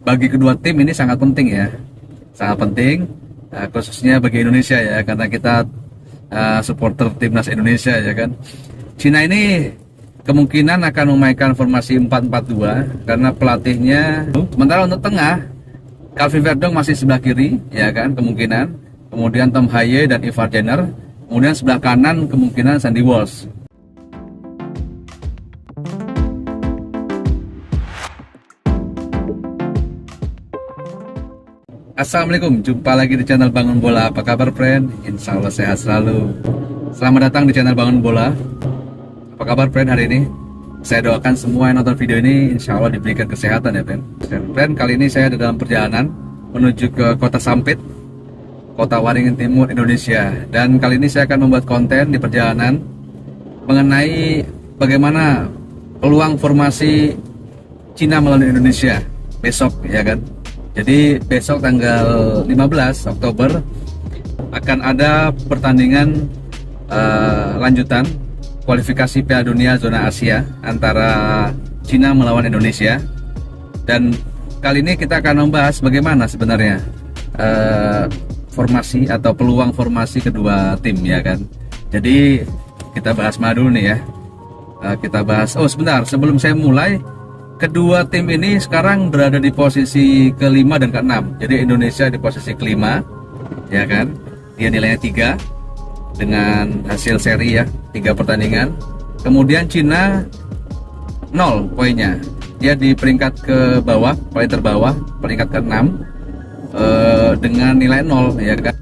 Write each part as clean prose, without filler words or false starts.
bagi kedua tim ini sangat penting ya, sangat penting, khususnya bagi Indonesia ya, karena kita supporter timnas Indonesia ya kan. Cina ini kemungkinan akan memainkan formasi 4-4-2 karena pelatihnya. Sementara untuk tengah, Calvin Verdong masih sebelah kiri ya kan, kemungkinan. Kemudian Tom Haye dan Ivar Jenner. Kemudian sebelah kanan kemungkinan Sandy Walsh. Assalamualaikum, jumpa lagi di channel Bangun Bola. Apa kabar friend? Insya Allah sehat selalu. Selamat datang di channel Bangun Bola. Apa kabar friend hari ini? Saya doakan semua yang nonton video ini insya Allah diberikan kesehatan ya friend. Friend, kali ini saya ada dalam perjalanan menuju ke kota Sampit, kota Waringin Timur, Indonesia. Dan kali ini saya akan membuat konten di perjalanan mengenai bagaimana peluang formasi Cina melawan Indonesia besok ya kan. Jadi besok tanggal 15 Oktober akan ada pertandingan lanjutan kualifikasi Piala Dunia zona Asia antara Cina melawan Indonesia. Dan kali ini kita akan membahas bagaimana sebenarnya formasi atau peluang formasi kedua tim ya kan. Jadi kita bahas mana dulu nih ya. Kita bahas, oh sebentar sebelum saya mulai, kedua tim ini sekarang berada di posisi kelima dan keenam. Jadi Indonesia di posisi kelima, ya kan? Dia nilainya 3 dengan hasil seri ya, 3 pertandingan. Kemudian Cina 0 poinnya. Dia di peringkat ke bawah, paling terbawah, peringkat ke-6 dengan nilai 0 ya kan.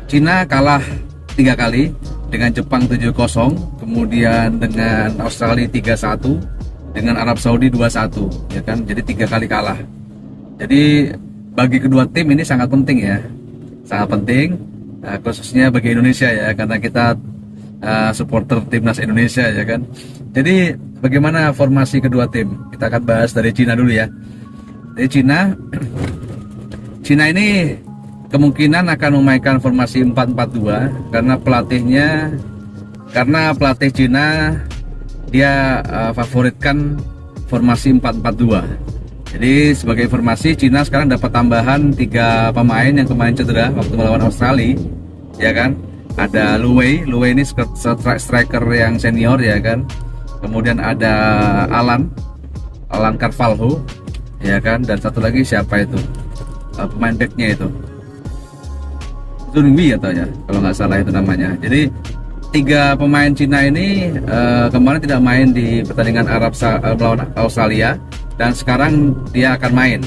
Cina kalah 3 kali dengan Jepang 7-0, kemudian dengan Australia 3-1, dengan Arab Saudi 2-1 ya kan. Jadi 3 kali kalah. Jadi bagi kedua tim ini sangat penting ya, sangat penting, khususnya bagi Indonesia ya, karena kita supporter timnas Indonesia ya kan. Jadi bagaimana formasi kedua tim? Kita akan bahas dari Cina dulu ya. Jadi Cina ini kemungkinan akan memainkan formasi 4-4-2 karena pelatih Cina dia favoritkan formasi 4-4-2. Jadi sebagai informasi, Cina sekarang dapat tambahan 3 pemain yang kemarin cedera waktu melawan Australia ya kan. Ada Lu Wei ini striker yang senior ya kan. Kemudian ada Alan Carvalho ya kan, dan satu lagi siapa itu pemain backnya itu, Zunwi atau ya kalau nggak salah itu namanya. Jadi 3 pemain Cina ini kemarin tidak main di pertandingan melawan Australia, dan sekarang dia akan main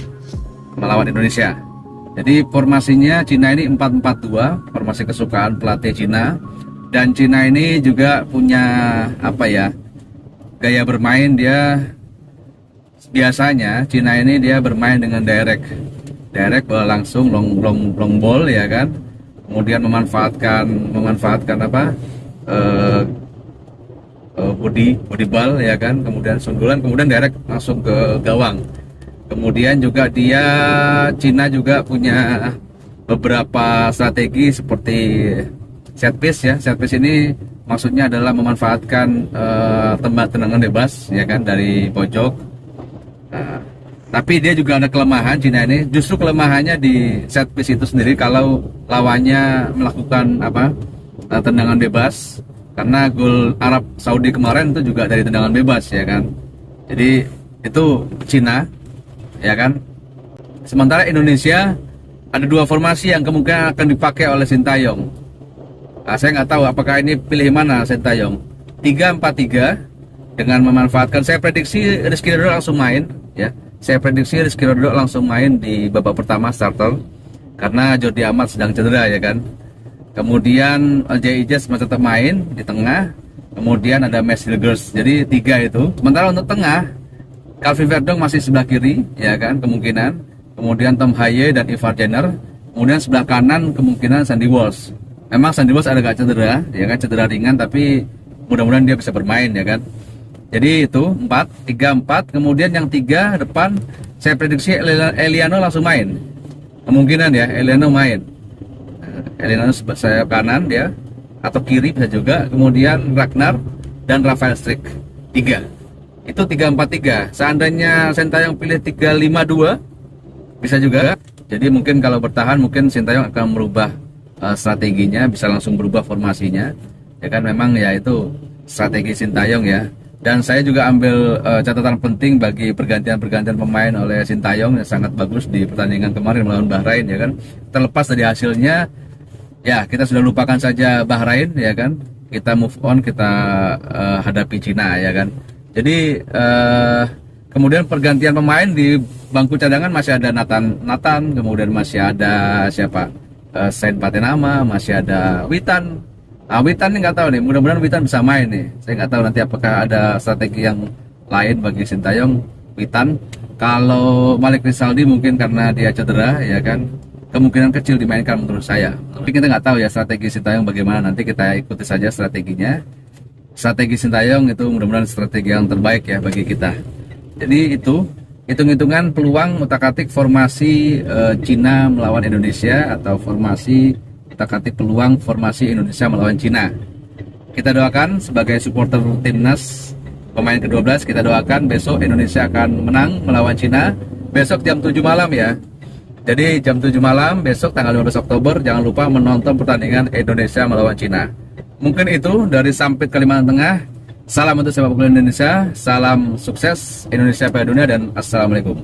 melawan Indonesia. Jadi formasinya Cina ini 4-4-2, formasi kesukaan pelatih Cina. Dan Cina ini juga punya apa ya, gaya bermain. Dia biasanya Cina ini dia bermain dengan direct bola langsung, long ball ya kan. Kemudian memanfaatkan apa, body ball ya kan, kemudian sundulan, kemudian direct langsung ke gawang. Kemudian juga Cina juga punya beberapa strategi seperti set piece ya. Set piece ini maksudnya adalah memanfaatkan tendangan bebas ya kan dari pojok. Tapi dia juga ada kelemahan Cina ini. Justru kelemahannya di set piece itu sendiri kalau lawannya melakukan tendangan bebas. Karena gol Arab Saudi kemarin itu juga dari tendangan bebas ya kan. Jadi itu Cina ya kan. Sementara Indonesia ada 2 formasi yang kemungkinan akan dipakai oleh Sintayong. Saya nggak tahu apakah ini pilih mana Sintayong. 3-4-3 dengan memanfaatkan, saya prediksi Rizky Ridho langsung main ya. Saya prediksi Rizky Ridho langsung main di babak pertama starter karena Jordi Amat sedang cedera ya kan. Kemudian Jay Ijaz masih tetap main di tengah. Kemudian ada Max Hilgers. Jadi 3 itu. Sementara untuk tengah, Calvin Verdong masih sebelah kiri ya kan, kemungkinan. Kemudian Tom Haye dan Ivar Jenner. Kemudian sebelah kanan kemungkinan Sandy Walsh. Memang Sandy Walsh agak cedera ya kan, cedera ringan, tapi mudah-mudahan dia bisa bermain ya kan. Jadi itu 3-4. Kemudian yang 3 depan saya prediksi Eliano langsung main. Kemungkinan ya Eliano main. Eliano sayap kanan dia, atau kiri bisa juga. Kemudian Ragnar dan Rafael Strik 3. Itu 3-4-3. Seandainya Sintayong pilih 3-5-2 Bisa juga. Jadi mungkin kalau bertahan mungkin Sintayong akan merubah strateginya, bisa langsung berubah formasinya. Ya kan memang ya itu strategi Sintayong ya. Dan saya juga ambil catatan penting bagi pergantian-pergantian pemain oleh Sintayong yang sangat bagus di pertandingan kemarin melawan Bahrain ya kan. Terlepas dari hasilnya, ya kita sudah lupakan saja Bahrain ya kan. Kita move on, kita hadapi Cina ya kan. Jadi kemudian pergantian pemain di bangku cadangan masih ada Nathan, kemudian masih ada siapa? Sain Patenama, masih ada Witan. Nah, Witan ini nggak tahu nih, mudah-mudahan Witan bisa main nih. Saya nggak tahu nanti apakah ada strategi yang lain bagi Sintayong. Witan, kalau Malik Rizaldi mungkin karena dia cedera, ya kan, kemungkinan kecil dimainkan menurut saya. Tapi kita nggak tahu ya strategi Sintayong bagaimana, nanti kita ikuti saja strateginya. Strategi Sintayong itu mudah-mudahan strategi yang terbaik ya bagi kita. Jadi itu hitung-hitungan peluang utak-atik formasi Cina melawan Indonesia atau formasi utak-atik peluang formasi Indonesia melawan Cina. Kita doakan sebagai supporter timnas pemain ke-12, kita doakan besok Indonesia akan menang melawan Cina. Besok jam 7 malam ya. Jadi jam 7 malam besok tanggal 15 Oktober jangan lupa menonton pertandingan Indonesia melawan Cina. Mungkin itu dari Sampit Kalimantan Tengah. Salam untuk sepak bola Indonesia, salam sukses Indonesia pada dunia dan assalamualaikum.